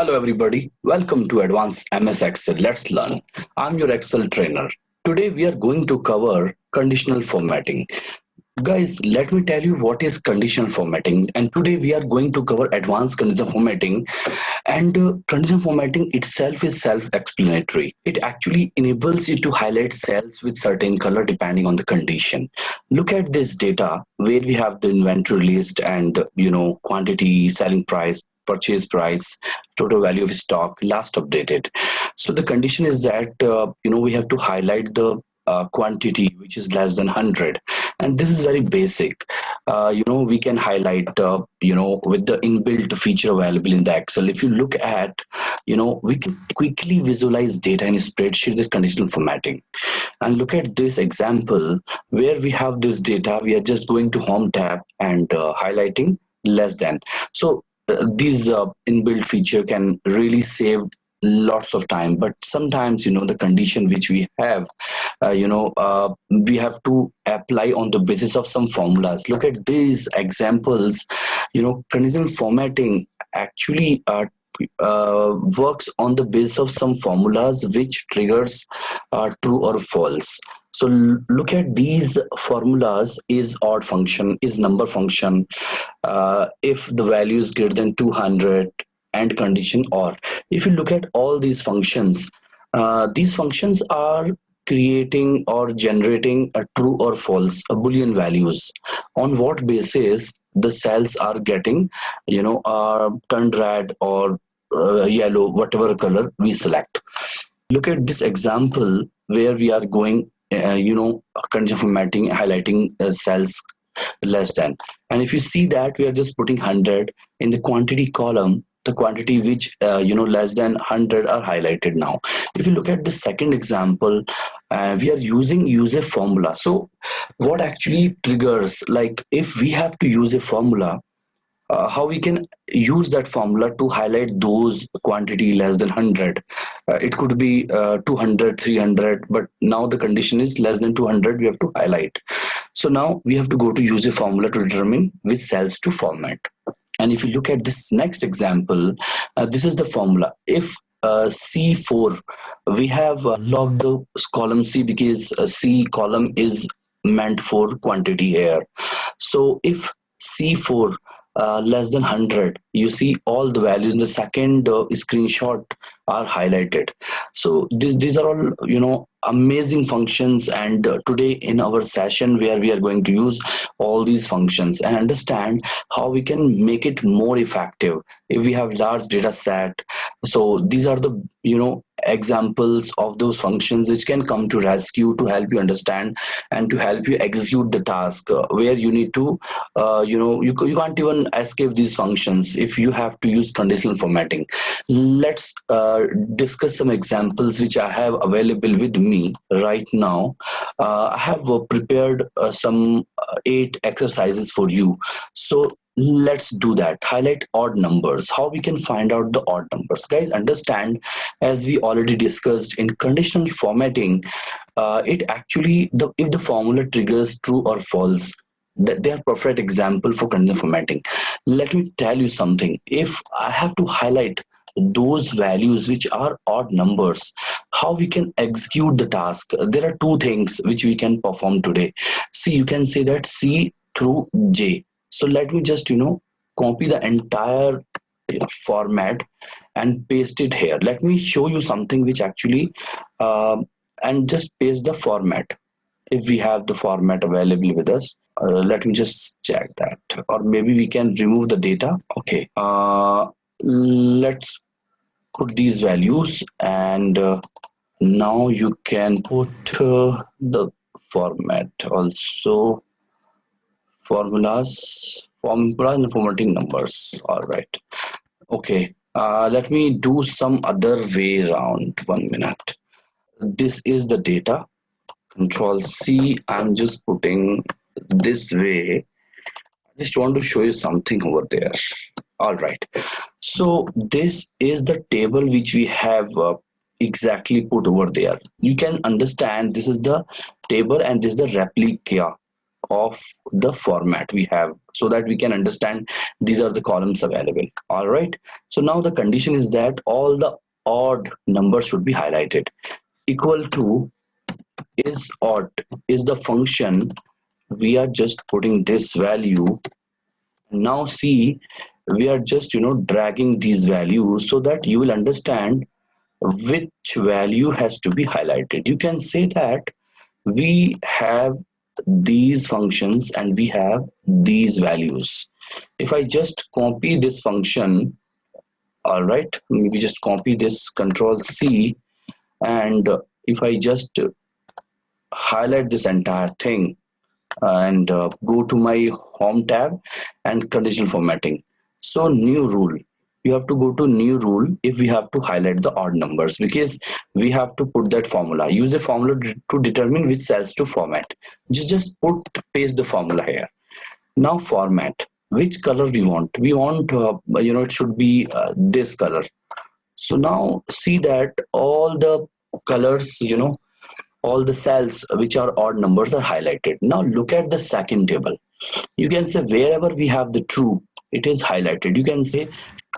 Hello everybody, welcome to Advanced MS Excel. Let's learn. I'm your Excel trainer. Today we are going to cover conditional formatting. Guys, let me tell you what is conditional formatting, and today we are going to cover advanced conditional formatting. And conditional formatting itself is self-explanatory. It actually enables you to highlight cells with certain color depending on the condition. Look at this data where we have the inventory list and quantity, selling price, purchase price, total value of stock, last updated. So the condition is that we have to highlight the quantity which is less than 100, and this is very basic. We can highlight with the inbuilt feature available in the Excel. If you look at, we can quickly visualize data in a spreadsheet with conditional formatting. And look at this example where we have this data. We are just going to home tab and highlighting less than. So these inbuilt feature can really save lots of time, but sometimes the condition which we have, we have to apply on the basis of some formulas. Look at these examples. Conditional formatting actually works on the basis of some formulas which triggers true or false. So look at these formulas: is odd function, is number function, if the value is greater than 200, and condition or. If you look at all these functions are creating or generating a true or false, a boolean values. On what basis the cells are getting turned red or yellow, whatever color we select. Look at this example where we are going conditional formatting, highlighting cells less than. And if you see that we are just putting 100 in the quantity column, the quantity which less than 100 are highlighted now. If you look at the second example, we are use a formula. So what actually triggers, like if we have to use a formula, how we can use that formula to highlight those quantity less than 100. It could be 200, 300, but now the condition is less than 200, we have to highlight. So now we have to go to use a formula to determine which cells to format. And if you look at this next example, this is the formula. If C4, we have logged the column C because C column is meant for quantity here. So if C4 less than 100, you see all the values in the second screenshot are highlighted. So these are all amazing functions, and today in our session where we are going to use all these functions and understand how we can make it more effective if we have large data set. So these are the examples of those functions which can come to rescue to help you understand and to help you execute the task where you need to you can't even escape these functions if you have to use conditional formatting. Let's discuss some examples which I have available with me right now. I have prepared some 8 exercises for you. So let's do that. Highlight odd numbers. How we can find out the odd numbers? Guys, understand, as we already discussed in conditional formatting, it actually, if the formula triggers true or false, they are perfect example for conditional formatting. Let me tell you something. If I have to highlight those values which are odd numbers, how we can execute the task? There are 2 things which we can perform today. See, you can say that C through J. So let me just copy the entire format and paste it here. Let me show you something which actually and just paste the format. If we have the format available with us, let me just check that, or maybe we can remove the data. Okay, let's put these values, and now you can put the format also. Formula and formatting numbers. All right. Okay. Let me do some other way around. 1 minute. This is the data. Control C. I'm just putting this way. I just want to show you something over there. All right. So this is the table which we have exactly put over there. You can understand this is the table and this is the replica of the format we have, so that we can understand these are the columns available. All right, so now the condition is that all the odd numbers should be highlighted. Equal to is odd is the function. We are just putting this value. Now see, we are just dragging these values so that you will understand which value has to be highlighted. You can say that we have these functions and we have these values. If I just copy this function, all right, maybe just copy this, control C, and if I just highlight this entire thing and go to my home tab and conditional formatting. So new rule, you have to go to new rule if we have to highlight the odd numbers, because we have to put that formula, use a formula to determine which cells to format. Just paste the formula here. Now format, which color we want, it should be this color. So now see that all the colors, all the cells which are odd numbers are highlighted. Now look at the second table. You can say wherever we have the true, it is highlighted. You can say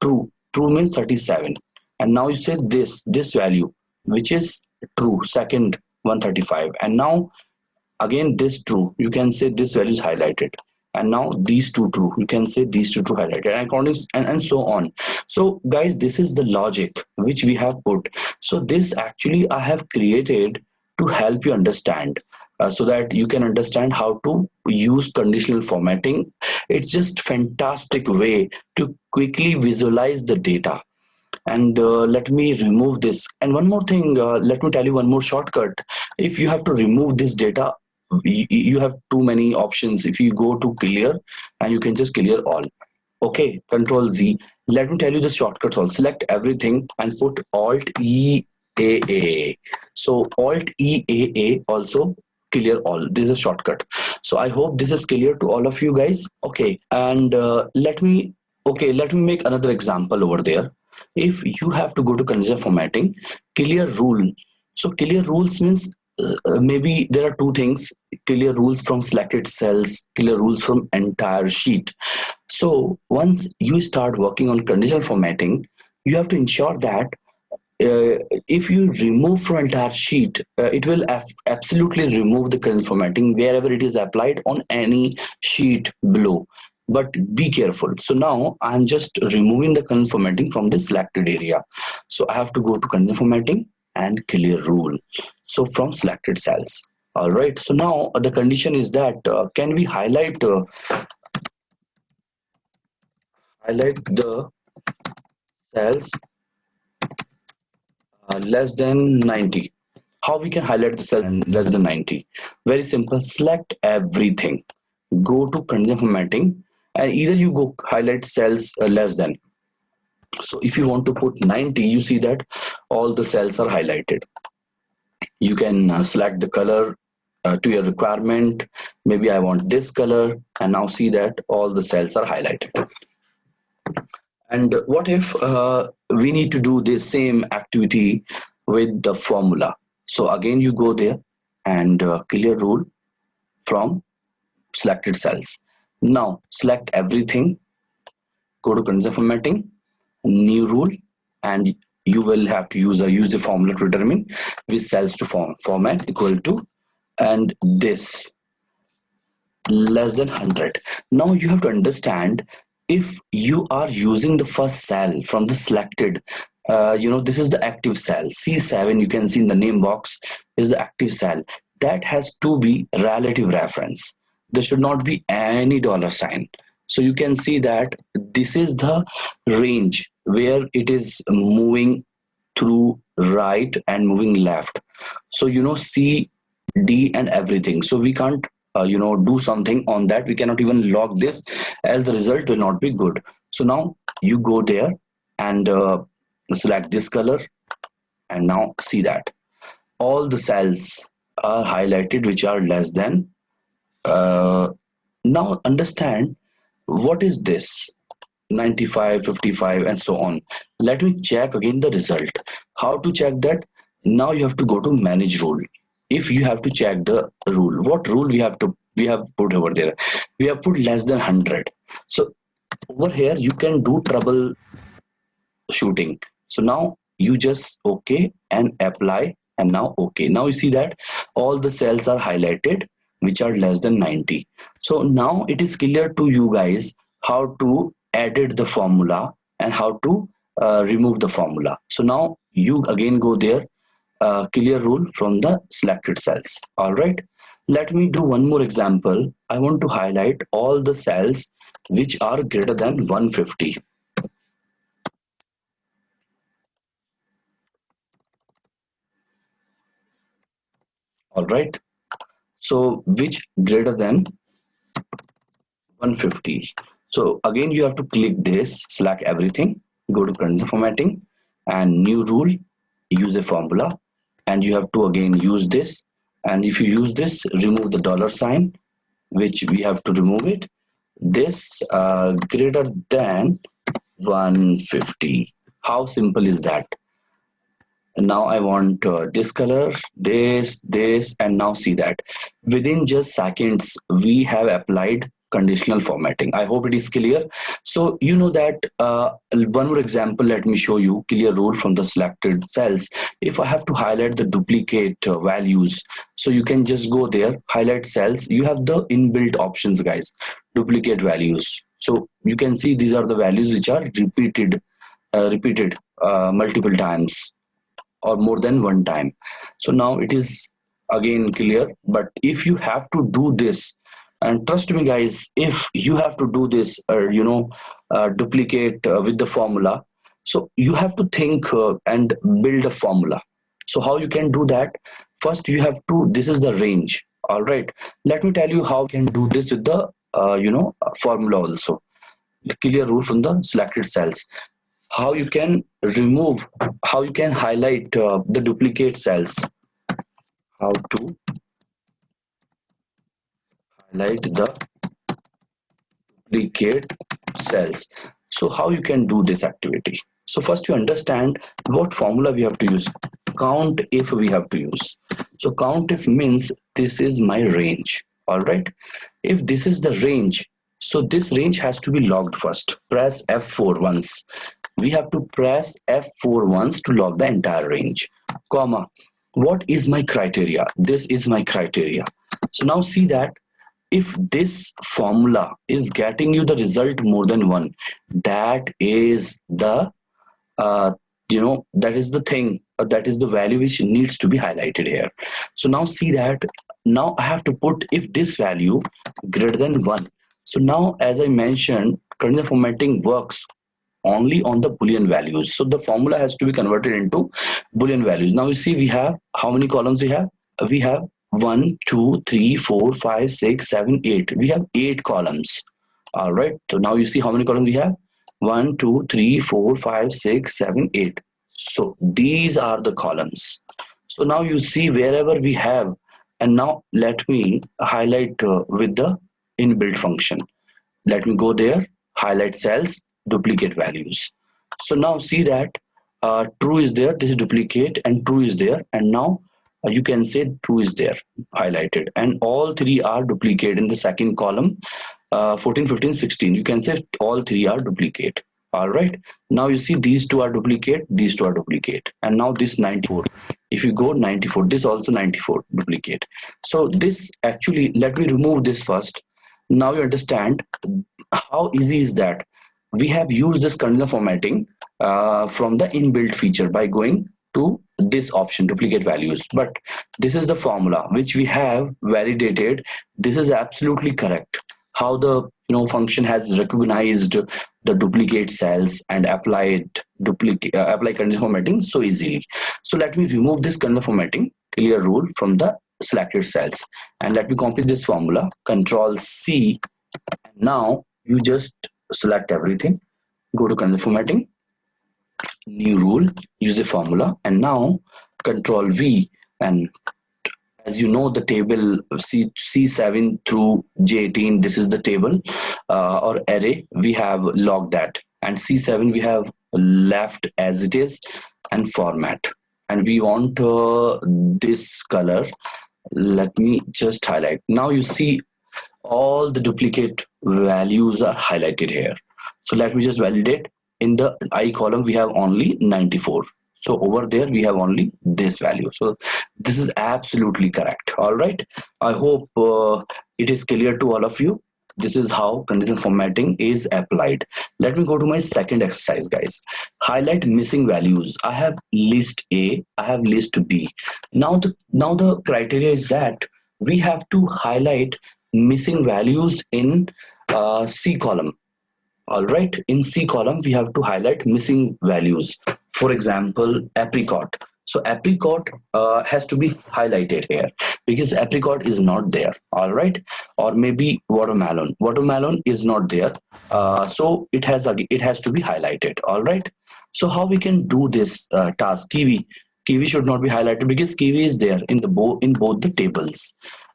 true means 37, and now you say this value which is true, second 135, and now again this true, you can say this value is highlighted, and now these two true, you can say these two true highlighted, and according and so on. So guys, this is the logic which we have put. So this actually I have created to help you understand, so that you can understand how to use conditional formatting. It's just fantastic way to quickly visualize the data. And let me remove this, and one more thing, let me tell you one more shortcut. If you have to remove this data, you have too many options. If you go to clear, and you can just clear all. Okay, control Z. Let me tell you the shortcuts. All select everything and put alt EAA. So alt EAA, also clear all. This is a shortcut. So I hope this is clear to all of you guys. Okay, and let me make another example over there. If you have to go to conditional formatting, clear rule. So clear rules means maybe there are two things: clear rules from selected cells, clear rules from entire sheet. So once you start working on conditional formatting, you have to ensure that if you remove from entire sheet, it will absolutely remove the conditional formatting wherever it is applied on any sheet below. But be careful. So now I'm just removing the conditional formatting from the selected area. So I have to go to conditional formatting and clear rule. So from selected cells. All right. So now the condition is that can we highlight the cells less than 90? How we can highlight the cell less than 90? Very simple. Select everything. Go to conditional formatting, and either you go highlight cells less than. So if you want to put 90, you see that all the cells are highlighted. You can select the color to your requirement. Maybe I want this color, and now see that all the cells are highlighted. And what if we need to do this same activity with the formula? So again, you go there and clear rule from selected cells. Now select everything, go to conditional formatting, new rule, and you will have to use a formula to determine which cells to format. Equal to, and this less than 100. Now you have to understand, if you are using the first cell from the selected, this is the active cell C7, you can see in the name box is the active cell. That has to be relative reference. There should not be any dollar sign. So you can see that this is the range where it is moving through right and moving left. So C, D and everything. So we can't do something on that. We cannot even log this, else the result will not be good. So now you go there and select this color, and now see that all the cells are highlighted which are less than. Now understand what is this 95, 55 and so on. Let me check again the result. How to check that? Now you have to go to manage rule. If you have to check the rule, what rule we have to we have put over there. We have put less than 100. So over here you can do troubleshooting. So now you just okay and apply, and now okay. Now you see that all the cells are highlighted which are less than 90. So now it is clear to you guys how to edit the formula and how to remove the formula. So now you again go there, clear rule from the selected cells. All right, let me do one more example. I want to highlight all the cells which are greater than 150. All right, so which greater than 150. So again you have to click this, select everything, go to conditional formatting and new rule, use a formula, and you have to again use this. And if you use this, remove the dollar sign, which we have to remove it. This greater than 150. How simple is that? And now I want this color, this, and now see that within just seconds we have applied conditional formatting. I hope it is clear. So you know that one more example, let me show you clear rule from the selected cells. If I have to highlight the duplicate values, so you can just go there, highlight cells. You have the inbuilt options, guys, duplicate values. So you can see these are the values which are repeated multiple times or more than one time. So now it is again clear. But if you have to do this, and trust me guys, if you have to do this duplicate with the formula, so you have to think and build a formula. So how you can do that? First you have to, this is the range. All right, let me tell you how you can do this with the formula also. The clear rule from the selected cells. How you can remove, how you can highlight the duplicate cells. How to highlight the duplicate cells. So how you can do this activity? So first you understand what formula we have to use. Count if we have to use. So count if means this is my range. All right, if this is the range, so this range has to be logged first. Press F4 once. We have to press F4 once to log the entire range, comma. What is my criteria? This is my criteria. So now see that if this formula is getting you the result more than one, that is the that is the thing, that is the value which needs to be highlighted here. So now see that now I have to put if this value greater than 1. So now as I mentioned, conditional formatting works only on the Boolean values. So the formula has to be converted into Boolean values. Now you see we have how many columns we have? We have 1, 2, 3, 4, 5, 6, 7, 8. We have 8 columns. All right. So now you see how many columns we have? 1, 2, 3, 4, 5, 6, 7, 8. So these are the columns. So now you see wherever we have, and now let me highlight with the inbuilt function. Let me go there, highlight cells, duplicate values. So now see that true is there, this is duplicate, and true is there, and now you can say true is there highlighted, and all three are duplicate in the second column. 14, 15, 16, you can say all three are duplicate. All right, now you see these two are duplicate, these two are duplicate, and now this 94, if you go 94, this also 94 duplicate. So this actually, let me remove this first. Now you understand how easy is that. We have used this conditional formatting from the inbuilt feature by going to this option, duplicate values. But this is the formula which we have validated. This is absolutely correct. How the function has recognized the duplicate cells and applied apply conditional formatting so easily. So let me remove this conditional formatting clear rule from the selected cells, and let me copy this formula. Control C. Now you just select everything, go to conditional formatting, new rule, use the formula, and now Control V, and as you know the table C7 through J18, this is the table or array, we have logged that, and C7 we have left as it is, and format, and we want this color. Let me just highlight. Now you see all the duplicate values are highlighted here. So let me just validate. In the I column we have only 94, so over there we have only this value. So this is absolutely correct. All right, I hope it is clear to all of you. This is how conditional formatting is applied. Let me go to my second exercise, guys. Highlight missing values. I have list A, I have list B. Now the criteria is that we have to highlight missing values in C column. All right, in C column we have to highlight missing values. For example, apricot. So apricot has to be highlighted here because apricot is not there. All right, or maybe watermelon. Watermelon is not there, so it has to be highlighted. All right. So how we can do this task? Kiwi should not be highlighted because kiwi is there in both the tables,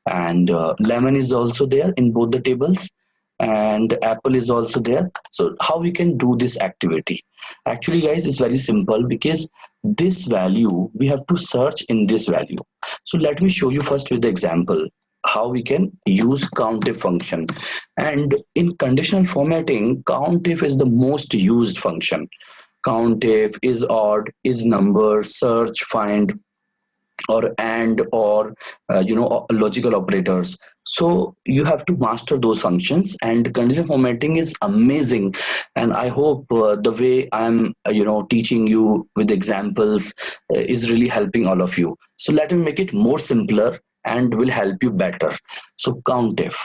and lemon is also there in both the tables, and apple is also there. So how we can do this activity? Actually, guys, it's very simple because this value we have to search in this value. So let me show you first with the example how we can use COUNTIF function. And in conditional formatting, COUNTIF is the most used function. COUNTIF is odd, is number, search, find, or and, or logical operators. So you have to master those functions, and conditional formatting is amazing. And I hope the way I'm teaching you with examples is really helping all of you. So let me make it more simpler and will help you better. So COUNTIF.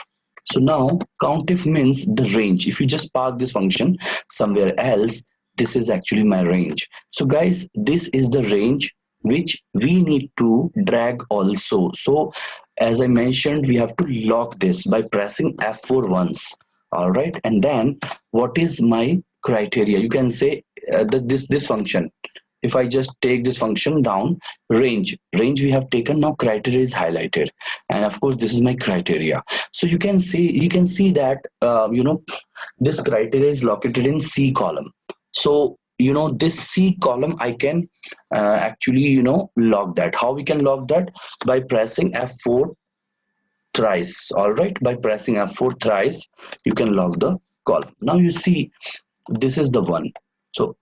So now COUNTIF means the range. If you just park this function somewhere else, this is actually my range. So guys, this is the range which we need to drag also. So as I mentioned, we have to lock this by pressing F4 once. All right, and then what is my criteria? You can say that this function, if I just take this function down, range we have taken, now criteria is highlighted, and of course this is my criteria. So you can see that this criteria is located in C column. So this C column I can actually log that. How we can log that? By pressing F4 thrice. All right, by pressing F4 thrice you can log the column. Now you see this is the one. So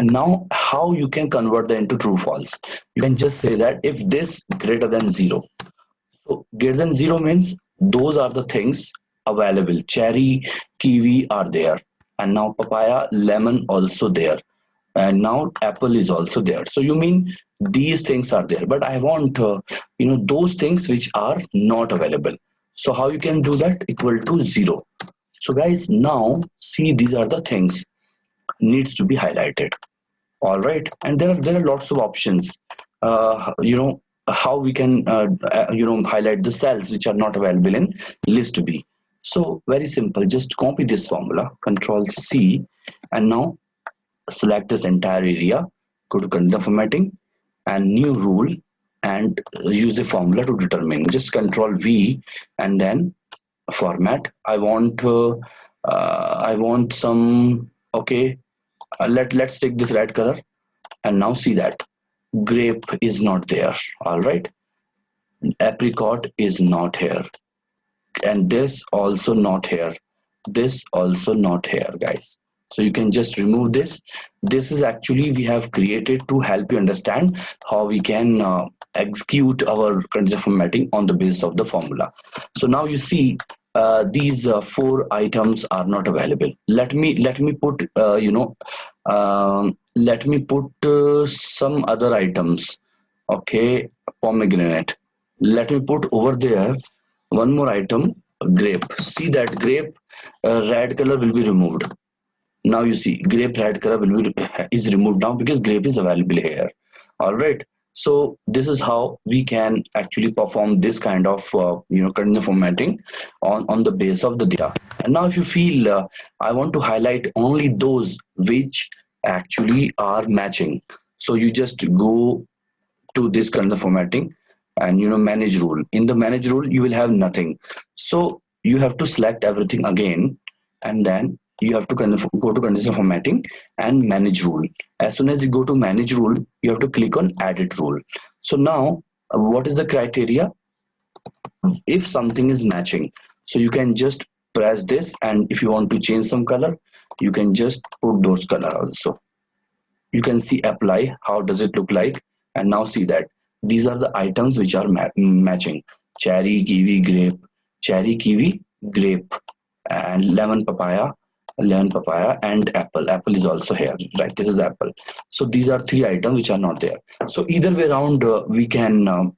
now how you can convert that into true false? You can just say that if this greater than 0. So greater than 0 means those are the things available. Cherry, kiwi are there, and now papaya, lemon also there, and now apple is also there. So you mean these things are there, but I want those things which are not available. So how you can do that? Equal to 0. So guys, now see, these are the things needs to be highlighted. All right, and there are lots of options. How we can highlight the cells which are not available in list B. So very simple, just copy this formula, Control C, and now select this entire area, go to conditional formatting and new rule, and use a formula to determine. Just Control V and then format. I want some, okay, let's take this red color, and now see that grape is not there. All right, apricot is not here, and this also not here, this also not here, guys. So you can just remove this. This is actually we have created to help you understand how we can execute our conditional formatting on the basis of the formula. So now you see these 4 items are not available. Let me put some other items. Okay, pomegranate. Let me put over there one more item, grape. See that grape red color will be removed. Now you see grape red color is removed now because grape is available here. All right. So this is how we can actually perform this kind of conditional formatting on the base of the data. And now if you feel I want to highlight only those which actually are matching, so you just go to this conditional formatting and manage rule. In the manage rule you will have nothing, so you have to select everything again, and then you have to go to conditional formatting and manage rule. As soon as you go to manage rule, you have to click on edit rule. So now what is the criteria? if something is matching. So you can just press this, and if you want to change some color, you can just put those color also. You can see apply, how does it look like. And now see that these are the items which are matching: cherry, kiwi, grape, cherry, kiwi, grape, and lemon papaya, and apple is also here, right? This is apple. So these are three items which are not there. So either way around, we can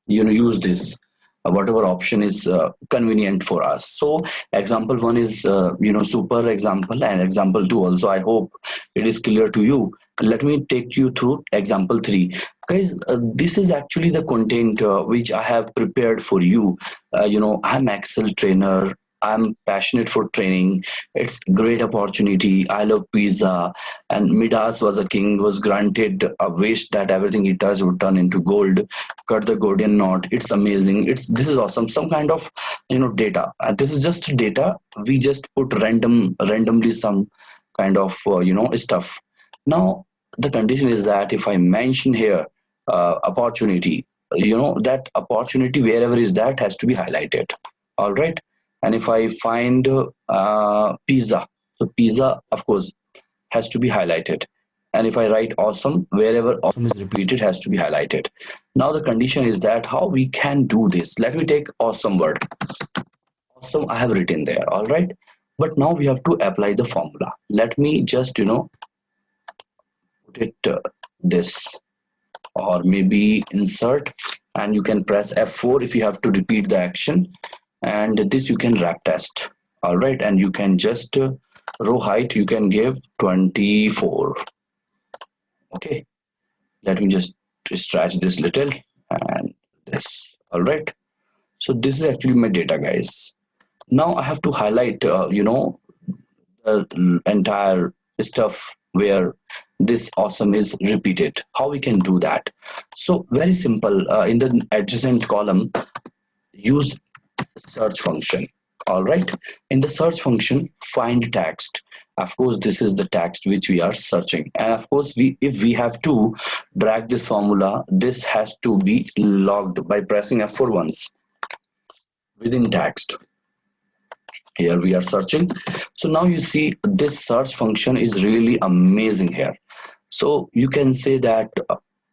use this, whatever option is convenient for us. So example one is super example, and example two also, I hope it is clear to you. Let me take you through example three. Guys, this is actually the content which I have prepared for you. I'm Excel trainer, I'm passionate for training. It's great opportunity. I love pizza. And Midas was a king, was granted a wish that everything he touched would turn into gold. Cut the Gordian knot. It's amazing. This is awesome. Some kind of data. This is just data. We just put randomly some kind of stuff. Now the condition is that if I mention here opportunity, that opportunity wherever is that has to be highlighted. All right. And if I find pizza, so pizza of course has to be highlighted. And if I write awesome, wherever awesome is repeated has to be highlighted. Now the condition is that how we can do this. Let me take awesome word. Awesome, I have written there. All right. But now we have to apply the formula. Let me just put it this, or maybe insert, and you can press F4 if you have to repeat the action. And this you can wrap test. All right. And you can just row height you can give 24. Okay, let me just stretch this little, and this. All right. So this is actually my data, guys. Now I have to highlight the entire stuff where this awesome is repeated. How we can do that? So very simple. In the adjacent column, use search function. All right. In the search function, find text. Of course, this is the text which we are searching. And of course, if we have to drag this formula, this has to be logged by pressing F4 once within text. Here we are searching. So now you see this search function is really amazing here. So you can say that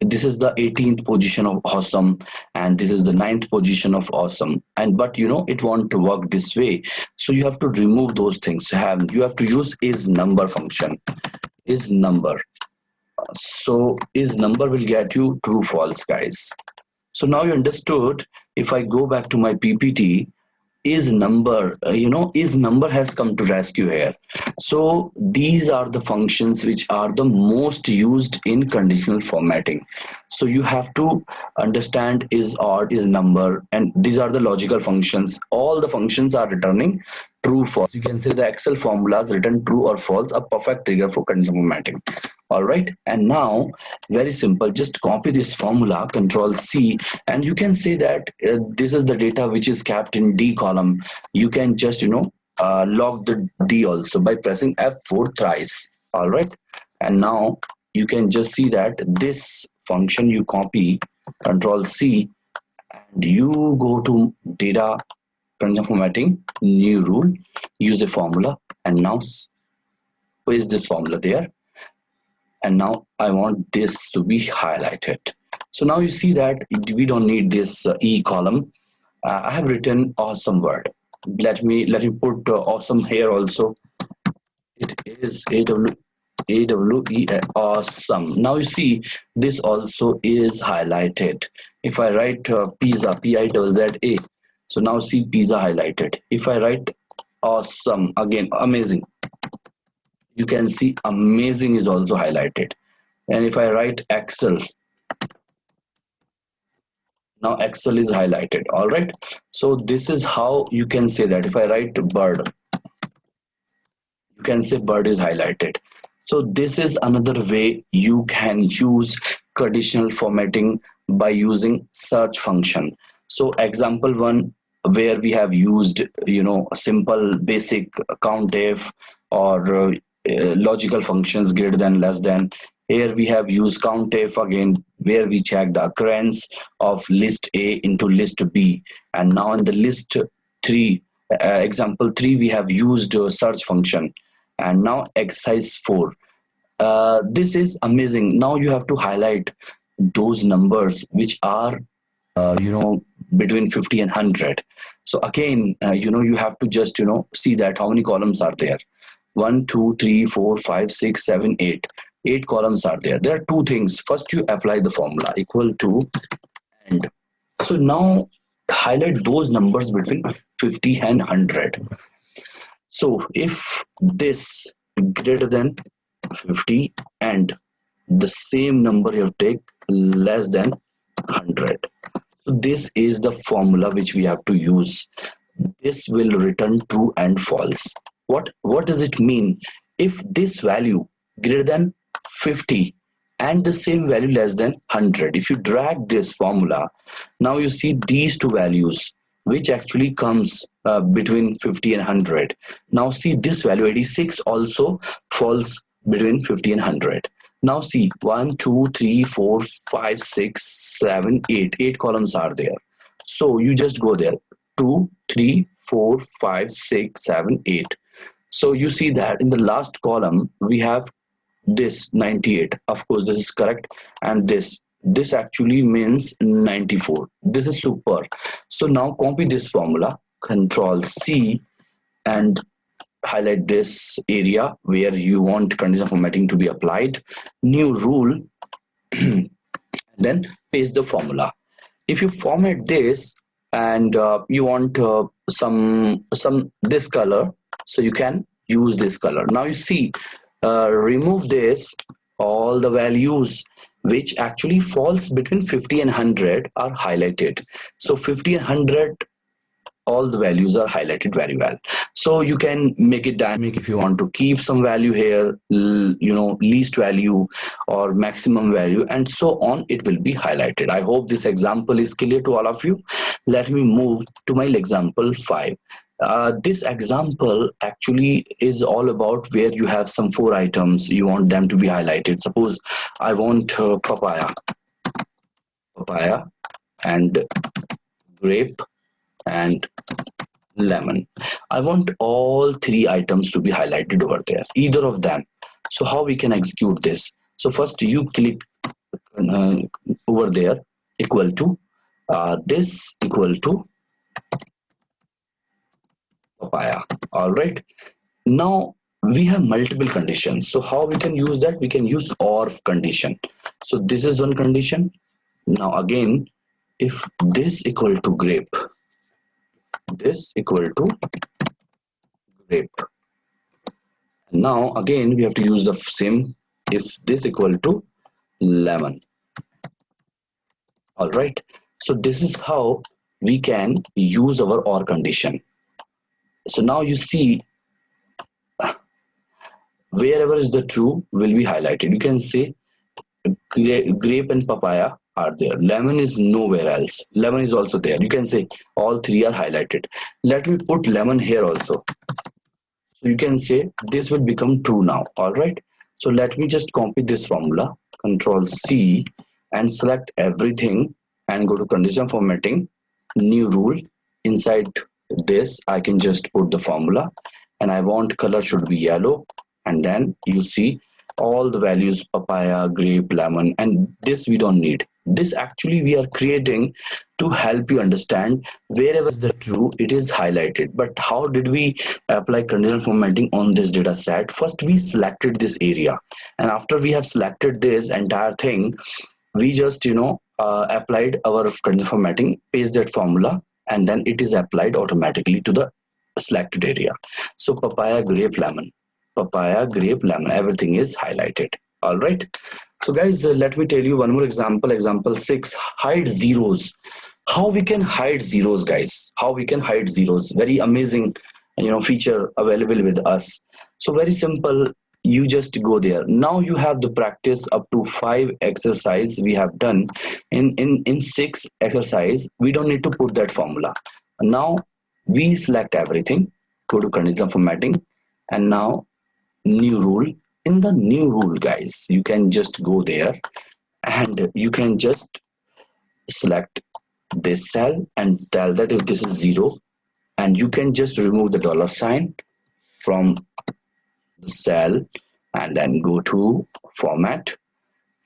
this is the 18th position of awesome, and this is the 9th position of awesome. And but it won't work this way. So you have to remove those things. You have to use is number function. Is number. So is number will get you true false, guys. So now you understood. If I go back to my PPT, is number is number has come to rescue here. So these are the functions which are the most used in conditional formatting. So you have to understand is or is number, and these are the logical functions. All the functions are returning true false. You can say the Excel formulas written true or false, a perfect trigger for conditional formatting. All right. And now very simple, just copy this formula, Control C, and you can say that this is the data which is kept in D column. You can just log the D also by pressing F4 thrice. All right. And now you can just see that this function you copy, Control C, and you go to data conditional formatting, new rule, use a formula, and now paste this formula there. And now I want this to be highlighted. So now you see that we don't need this E column. I have written awesome word. Let me put awesome here also. It is AWE, awesome. Now you see this also is highlighted. If I write pizza, PIZZA, so now see pizza highlighted. If I write awesome, again amazing, you can see amazing is also highlighted. And if I write Excel, now Excel is highlighted. All right. So this is how you can say that. If I write bird, you can say bird is highlighted. So this is another way you can use conditional formatting by using search function. So example one, where we have used simple basic countf or logical functions greater than, less than. Here we have used COUNTIF again, where we check the occurrence of list A into list B. And now in the list 3, example 3, we have used search function. And now exercise 4. This is amazing. Now you have to highlight those numbers which are between 50 and 100. So again, you have to just see that how many columns are there. 1 2 3 4 5 6 7 8. 8 columns are there. There are two things. First, you apply the formula equal to and. So now highlight those numbers between 50 and 100. So if this greater than 50 and the same number you take less than 100. So this is the formula which we have to use. This will return true and false. What does it mean? If this value greater than 50 and the same value less than 100, if you drag this formula, now you see these two values which actually comes between 50 and 100. Now see this value 86 also falls between 50 and 100. Now see 1 2 3 4 5 6 7 8. 8 columns are there. So you just go there 2 3 4 5 6 7 8. So you see that in the last column we have this 98. Of course this is correct, and this actually means 94. This is super. So now copy this formula, Control C, and highlight this area where you want conditional formatting to be applied. New rule, then paste the formula. If you format this and you want some this color, so you can use this color. Now you see, remove this, all the values which actually falls between 50 and 100 are highlighted. So 50 and 100, all the values are highlighted very well. So you can make it dynamic if you want to keep some value here, least value or maximum value, and so on. It will be highlighted. I hope this example is clear to all of you. Let me move to my example 5. This example actually is all about where you have some 4 items, you want them to be highlighted. Suppose I want papaya and grape and lemon. I want all 3 items to be highlighted over there, either of them. So how we can execute this? So first you click over there, equal to this equal to papaya. All right, now we have multiple conditions. So how we can use that? We can use OR condition. So this is one condition. Now again, if this equal to grape, this equal to grape. Now again we have to use the same, if this equal to lemon. All right, so this is how we can use our OR condition. So now you see, wherever is the true will be highlighted. You can say grape and papaya are there, lemon is nowhere else, lemon is also there. You can say all 3 are highlighted. Let me put lemon here also. So you can say this will become true now. All right, so let me just copy this formula, Control C, and select everything and go to condition formatting, new rule. Inside this I can just put the formula, and I want color should be yellow, and then you see all the values, papaya, grape, lemon, and this we don't need. This actually we are creating to help you understand wherever is the true, it is highlighted. But how did we apply conditional formatting on this data set? First we selected this area, and after we have selected this entire thing, we just applied our conditional formatting, paste that formula, and then it is applied automatically to the selected area. So papaya, grape, lemon, everything is highlighted. All right, so guys, let me tell you one more example. Example 6, hide zeros. How we can hide zeros, guys? How we can hide zeros? Very amazing feature available with us. So very simple, you just go there. Now you have the practice up to 5 exercise we have done. In 6 exercise we don't need to put that formula. Now we select everything, go to conditional formatting, and now new rule, in the new rule, guys, you can just go there and you can just select this cell and tell that if this is 0, and you can just remove the dollar sign from the cell and then go to format,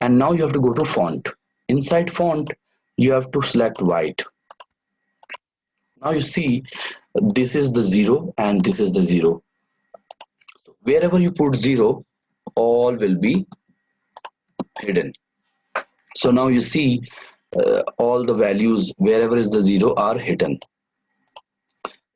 and now you have to go to font. Inside font you have to select white. Now you see this is the 0 and this is the 0. Wherever you put 0, all will be hidden. So now you see all the values wherever is the 0 are hidden.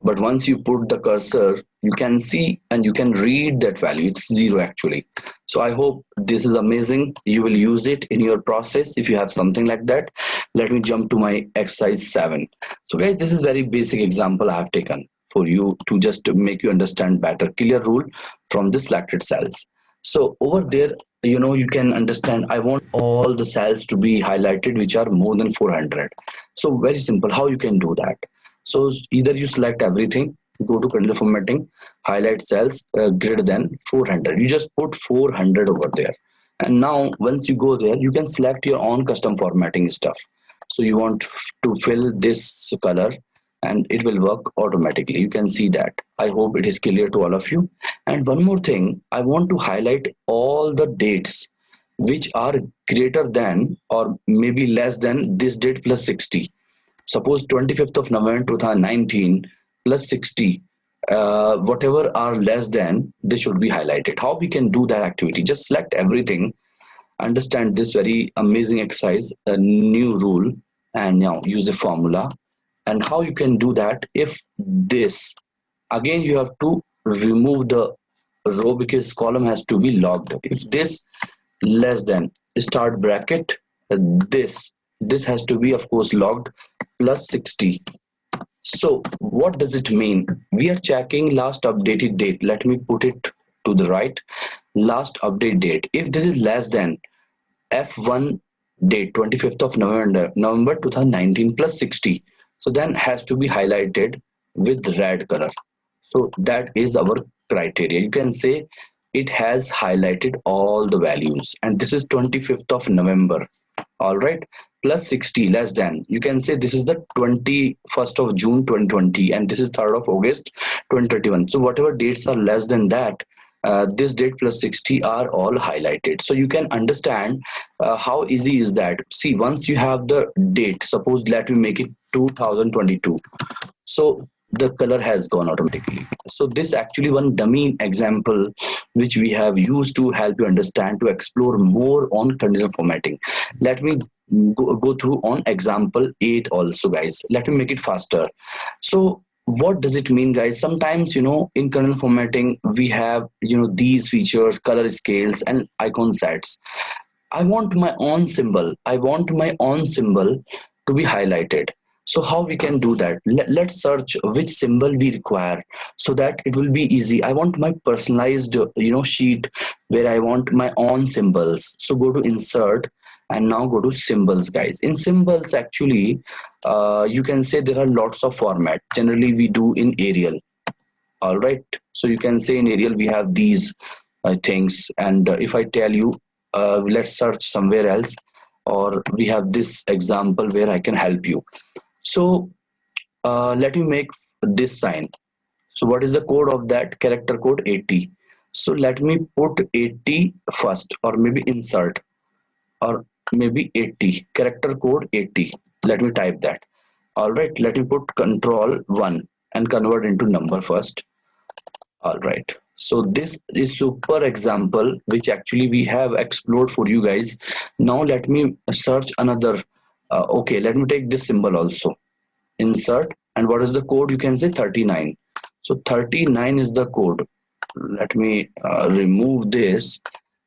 But once you put the cursor, you can see and you can read that value. It's 0 actually. So I hope this is amazing. You will use it in your process if you have something like that. Let me jump to my exercise 7. So guys, this is very basic example I have taken for you to just make you understand better. Clear rule from the selected cells. So over there, you can understand I want all the cells to be highlighted which are more than 400. So very simple how you can do that. So either you select everything, go to conditional formatting, highlight cells greater than 400. You just put 400 over there. And now once you go there, you can select your own custom formatting stuff. So you want to fill this color and it will work automatically. You can see that. I hope it is clear to all of you. And one more thing, I want to highlight all the dates which are greater than or maybe less than this date plus 60. Suppose 25th of November 2019 plus 60, whatever are less than, they should be highlighted. How we can do that activity? Just select everything, understand this very amazing exercise, a new rule, and now use a formula. And how you can do that? If this, again you have to remove the row because column has to be logged. If this less than start bracket, this has to be of course logged plus 60. So what does it mean? We are checking last updated date. Let me put it to the right. Last update date. If this is less than F1 date 25th of November 2019 plus 60, so then has to be highlighted with red color. So that is our criteria. You can say it has highlighted all the values, and this is 25th of November. All right, plus 60 less than, you can say this is the 21st of June 2020 and this is 3rd of August 2031. So whatever dates are less than that, this date plus 60 are all highlighted. So you can understand how easy is that. See, once you have the date, suppose let me make it 2022, so the color has gone automatically. So this actually one dummy example which we have used to help you understand, to explore more on conditional formatting. Let me go through on example 8 also, guys. Let me make it faster. So what does it mean, guys? Sometimes in conditional formatting we have these features, color scales and icon sets. I want my own symbol to be highlighted. So how we can do that? Let's search which symbol we require so that it will be easy. I want my personalized sheet where I want my own symbols. So go to insert and now go to symbols, guys. In symbols actually you can say there are lots of format. Generally we do in Arial. All right, so you can say in Arial we have these things, and if I tell you let's search somewhere else, or we have this example where I can help you. So let me make this sign. So what is the code of that? Character code 80. So let me put 80 first, or maybe insert, or maybe 80, character code 80. Let me type that. All right, let me put control 1 and convert into number first. All right, so this is super example which actually we have explored for you guys. Now let me search another. Okay, let me take this symbol also. Insert, and what is the code? You can say 39. So 39 is the code. Let me remove this.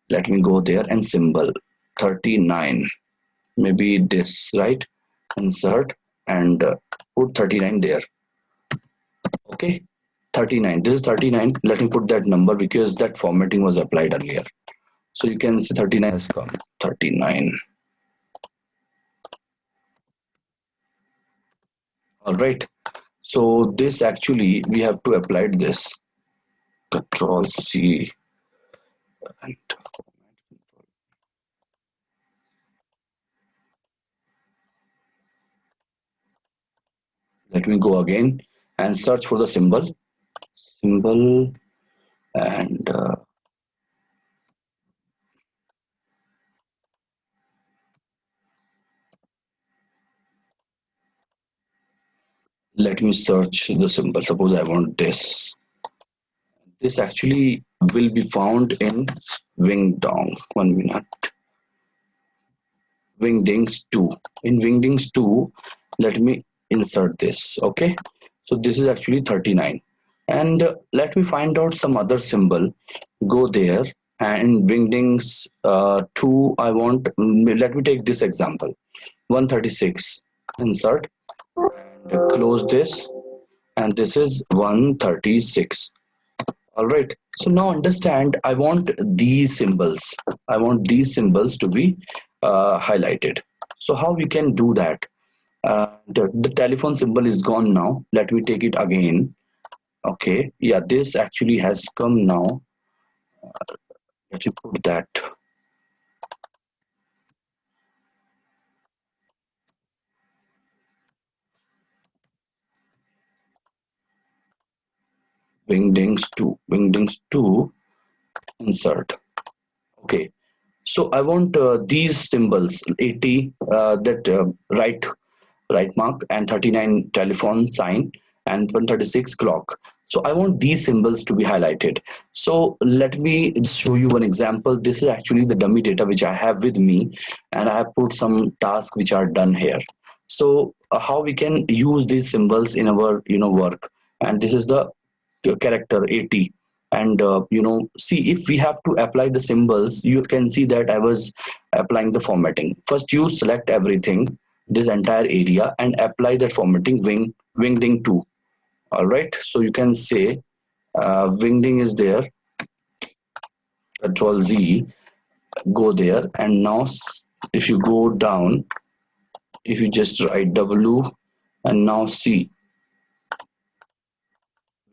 Let me go there and symbol 39. Maybe this, right? Insert and put 39 there. Okay, 39. This is 39. Let me put that number because that formatting was applied earlier. So you can see 39 has come. 39. All right. So this actually we have to apply this. Control C. And let me go again and search for the symbol, and let me search the symbol. Suppose I want this. This actually will be found in Wingdong. 1 minute. Wingdings 2. In Wingdings 2, let me insert this. Okay. So this is actually 39. And let me find out some other symbol. Go there, and Wingdings 2, I want, let me take this example. 136. Insert and close this. And this is 136. All right. So now understand, I want these symbols. I want these symbols to be highlighted. So how we can do that? The telephone symbol is gone now. Let me take it again. Okay. Yeah, this actually has come now. Let me put that. Wingdings 2, insert. Okay. So I want these symbols, 80, that right mark, and 39 telephone sign, and 136 clock. So I want these symbols to be highlighted. So let me show you one example. This is actually the dummy data which I have with me, and I have put some tasks which are done here. So how we can use these symbols in our work. And this is the character 80. And see, if we have to apply the symbols, you can see that I was applying the formatting. First you select everything, this entire area, and apply that formatting. Wingding 2. All right, so you can say Wingding is there, Control Z, go there, and now if you go down, if you just write W, and now see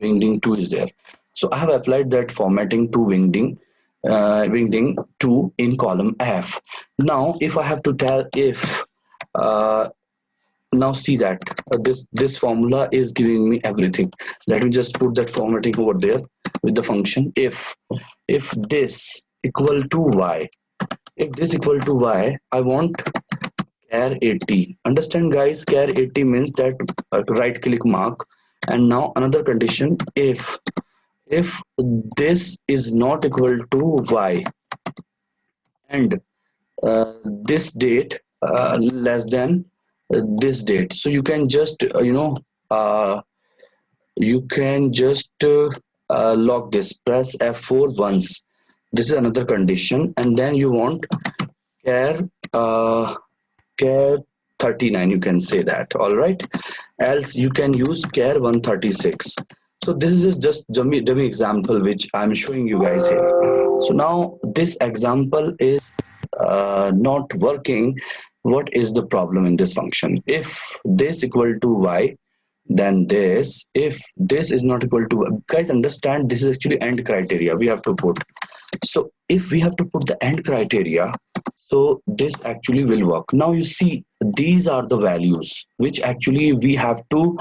Wingding 2 is there. So I have applied that formatting to Wingding 2 in column F. Now if I have to tell if now see that this formula is giving me everything. Let me just put that formatting over there with the function if this equal to y. If this equal to y, I want char 80. Understand guys, char 80 means that right click mark. And now another condition, if this is not equal to y, and this date less than this date. So you can just log this, press F4 once. This is another condition, and then you want char char 39, you can say that. All right, else you can use char 136. So this is just dummy example which I'm showing you guys here. So now this example is not working. What is the problem in this function? If this equal to y, then this. If this is not equal to, guys understand, this is actually end criteria we have to put. So if we have to put the end criteria, so this actually will work. Now you see, these are the values which actually we have to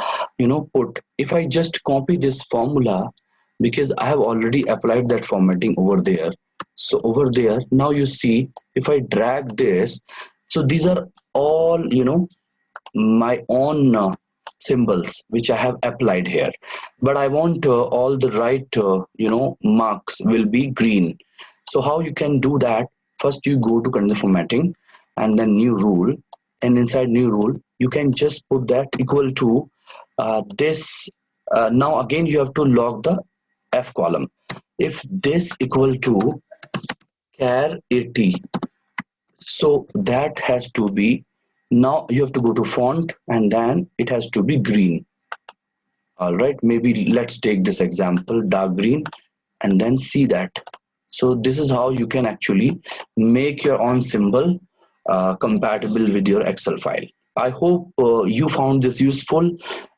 put. If I just copy this formula, because I have already applied that formatting over there. So over there, now you see, if I drag this, so these are all my own symbols which I have applied here, but I want all the right marks will be green. So how you can do that? First you go to conditional formatting, and then new rule, and inside new rule you can just put that equal to this. Now again you have to log the F column. If this equal to char 80, so that has to be, now you have to go to font, and then it has to be green. All right, maybe let's take this example, dark green, and then see that. So this is how you can actually make your own symbol compatible with your Excel file. I hope you found this useful,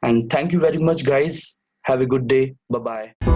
and thank you very much guys. Have a good day. Bye bye.